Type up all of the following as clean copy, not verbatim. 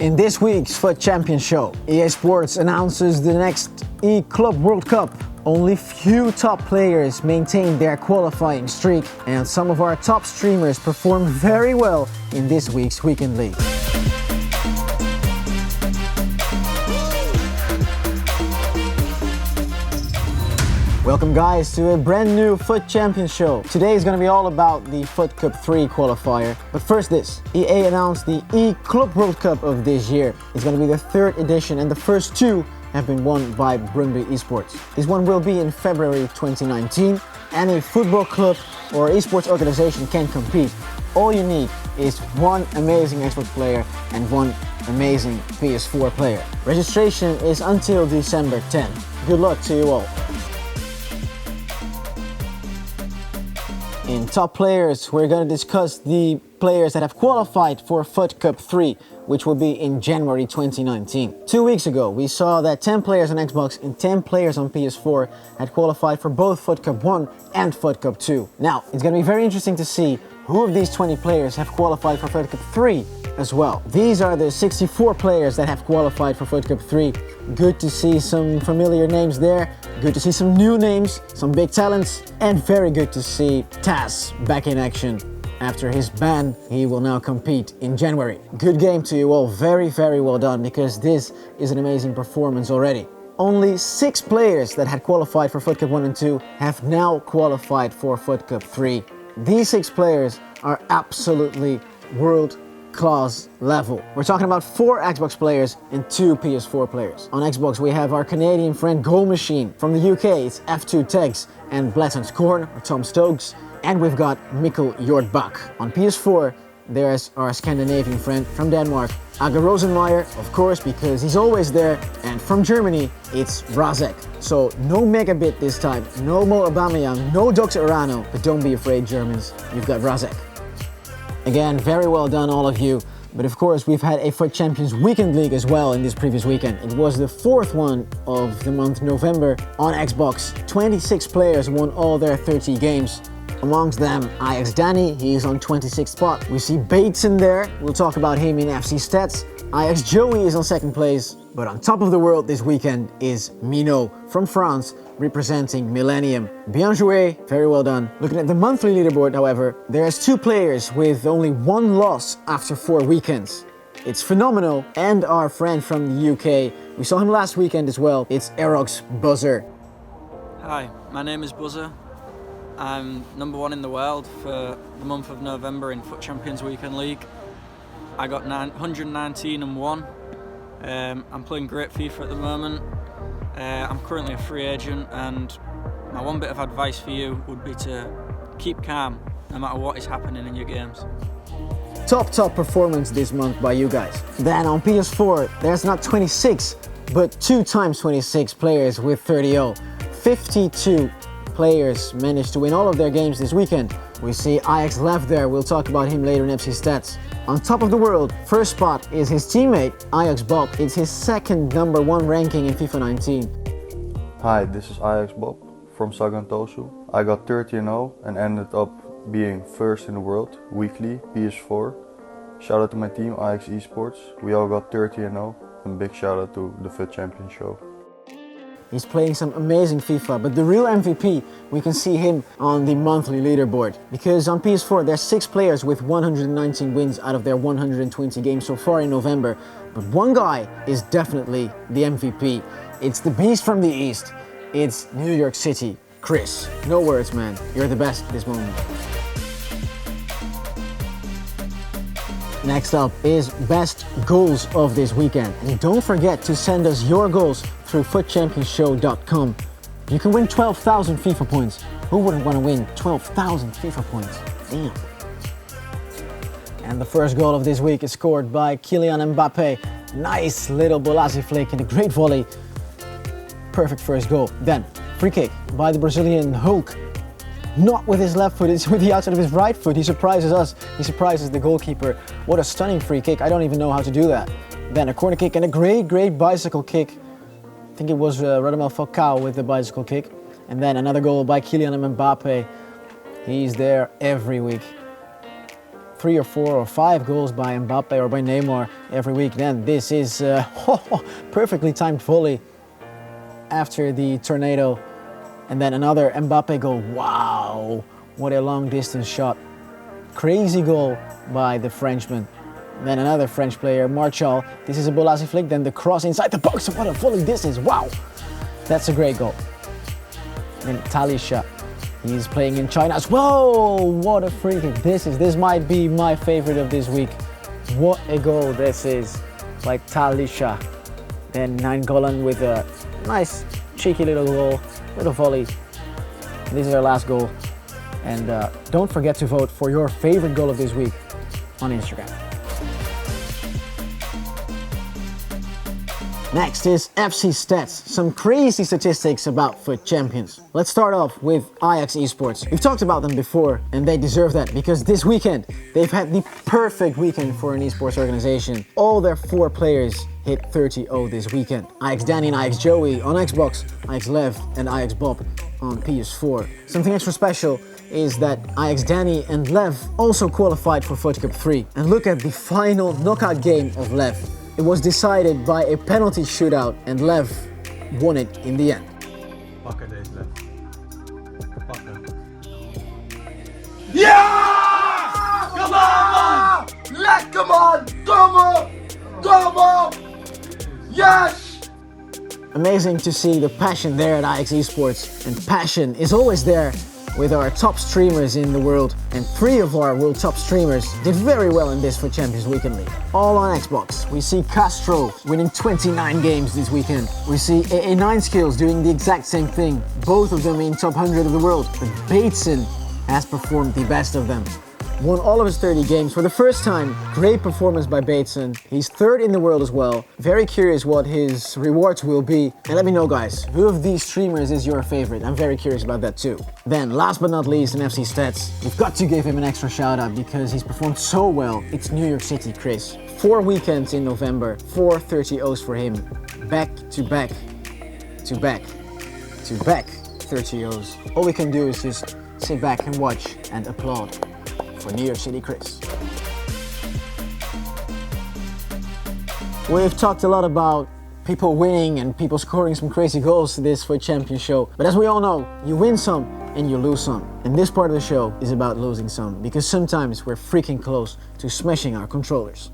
In this week's FUT Champion Show, EA Sports announces the next E-Club World Cup. Only few top players maintain their qualifying streak, and some of our top streamers perform very well in this week's Weekend League. Welcome guys to a brand new FUT Champion Show. Today is going to be all about the FUT Cup 3 qualifier. But first this, EA announced the E-Club World Cup of this year. It's going to be the third edition and the first two have been won by Brøndby Esports. This one will be in February 2019. Any football club or esports organization can compete. All you need is one amazing Xbox player and one amazing PS4 player. Registration is until December 10. Good luck to you all. In top players, we're going to discuss the players that have qualified for FUT Cup 3, which will be in January 2019. 2 weeks ago, we saw that 10 players on Xbox and 10 players on PS4 had qualified for both FUT Cup 1 and FUT Cup 2. Now, it's going to be very interesting to see who of these 20 players have qualified for FUT Cup 3 as well. These are the 64 players that have qualified for FUT Cup 3. Good to see some familiar names there. Good to see some new names, some big talents, and very good to see Taz back in action. After his ban, he will now compete in January. Good game to you all, very well done, because this is an amazing performance already. Only 6 players that had qualified for FUT Cup 1 and 2 have now qualified for FUT Cup 3. These 6 players are absolutely world-class level. We're talking about 4 Xbox players and 2 PS4 players. On Xbox we have our Canadian friend Goal Machine. From the UK it's F2 Tegs and Blatton's Koen or Tom Stokes. And we've got Mikkel Hjortbach. On PS4 there's our Scandinavian friend from Denmark, Aga Rosenmeier, of course, because he's always there. And from Germany it's Razek. So no Megabit this time, no Mo Aubameyang, no Dr. Arano, but don't be afraid Germans, you've got Razek. Again, very well done all of you. But of course, we've had a FUT Champions Weekend League as well in this previous weekend. It was the 4th one of the month November on Xbox. 26 players won all their 30 games. Amongst them, Ajax Danny, he is on 26th spot. We see Bates in there, we'll talk about him in FC Stats. Ajax Joey is on 2nd place. But on top of the world this weekend is Mino from France, representing Millennium. Bien joué, very well done. Looking at the monthly leaderboard, however, there's 2 players with only 1 loss after 4 weekends. It's phenomenal, and our friend from the UK, we saw him last weekend as well, it's Erox Buzzer. Hi, my name is Buzzer. I'm number 1 in the world for the month of November in FUT Champions Weekend League. I got 119 and 1. I'm playing great FIFA at the moment. I'm currently a free agent, and my one bit of advice for you would be to keep calm no matter what is happening in your games. Top performance this month by you guys. Then on PS4 there's not 26 but 2 times 26 players with 30-0. 52 players managed to win all of their games this weekend. We see Ajax left there, we'll talk about him later in FC Stats. On top of the world, first spot is his teammate, Ajax Bob. It's his 2nd number 1 ranking in FIFA 19. Hi, this is Ajax Bob from Sagantosu. I got 30-0 and ended up being 1st in the world, weekly, PS4. Shout out to my team, Ajax Esports. We all got 30-0, and big shout out to the FUT Champion Show. He's playing some amazing FIFA, but the real MVP, we can see him on the monthly leaderboard. Because on PS4, there's 6 players with 119 wins out of their 120 games so far in November. But one guy is definitely the MVP. It's the beast from the East. It's New York City, Chris. No words, man. You're the best at this moment. Next up is best goals of this weekend. And don't forget to send us your goals through futchampionshow.com. You can win 12,000 FIFA points. Who wouldn't want to win 12,000 FIFA points? Damn. And the first goal of this week is scored by Kylian Mbappe. Nice little Bolasie flick and a great volley. Perfect first goal. Then, free kick by the Brazilian Hulk. Not with his left foot, it's with the outside of his right foot. He surprises us, he surprises the goalkeeper. What a stunning free kick, I don't even know how to do that. Then a corner kick and a great bicycle kick. I think it was Radamel Falcao with the bicycle kick. And then another goal by Kylian Mbappe. He's there every week. 3 or 4 or 5 goals by Mbappe or by Neymar every week, then this is perfectly timed volley after the tornado. And then another Mbappe goal. Wow, what a long distance shot. Crazy goal by the Frenchman. Then another French player, Martial. This is a Bolasie flick, then the cross inside the box. What a volley this is, wow. That's a great goal. Then Talisha, he's playing in China as well. What a free kick this might be my favorite of this week. What a goal this is by Talisha. Then Nainggolan with a nice cheeky little goal, little volley. This is our last goal. And don't forget to vote for your favorite goal of this week on Instagram. Next is FC Stats, some crazy statistics about FUT champions. Let's start off with Ajax Esports. We've talked about them before and they deserve that because this weekend they've had the perfect weekend for an esports organization. All their 4 players hit 30-0 this weekend. Ajax Danny and Ajax Joey on Xbox, Ajax Lev and Ajax Bob on PS4. Something extra special is that Ajax Danny and Lev also qualified for FUT Cup 3. And look at the final knockout game of Lev. It was decided by a penalty shootout and Lev won it in the end. Pakken deze Lev. Pakken. Ja! Come on! Lekker man! Domme! Domme! Yes! Amazing to see the passion there at Ajax Esports, and passion is always there with our top streamers in the world, and 3 of our world top streamers did very well in this FUT Champions Weekend League. All on Xbox. We see Castro winning 29 games this weekend. We see AA9 Skills doing the exact same thing, both of them in top 100 of the world, but Bateson has performed the best of them. Won all of his 30 games for the first time. Great performance by Bateson. He's 3rd in the world as well. Very curious what his rewards will be. And let me know guys, who of these streamers is your favorite? I'm very curious about that too. Then last but not least in FC Stats, we've got to give him an extra shout out because he's performed so well. It's New York City Chris. 4 weekends in November, 4 30-0s for him. Back to back to back to back 30-0s. All we can do is just sit back and watch and applaud for New York City Chris. We've talked a lot about people winning and people scoring some crazy goals to this FUT Champions show, but as we all know, you win some and you lose some. And this part of the show is about losing some, because sometimes we're freaking close to smashing our controllers.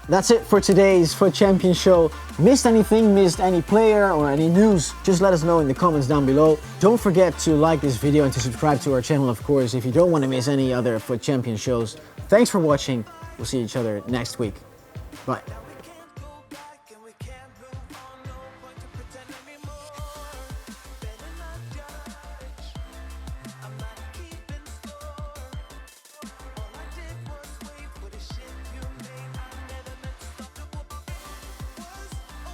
That's it for today's FUT Champions show. Missed anything, missed any player or any news, just let us know in the comments down below. Don't forget to like this video and to subscribe to our channel, of course, if you don't want to miss any other FUT Champions shows. Thanks for watching. We'll see each other next week. Bye.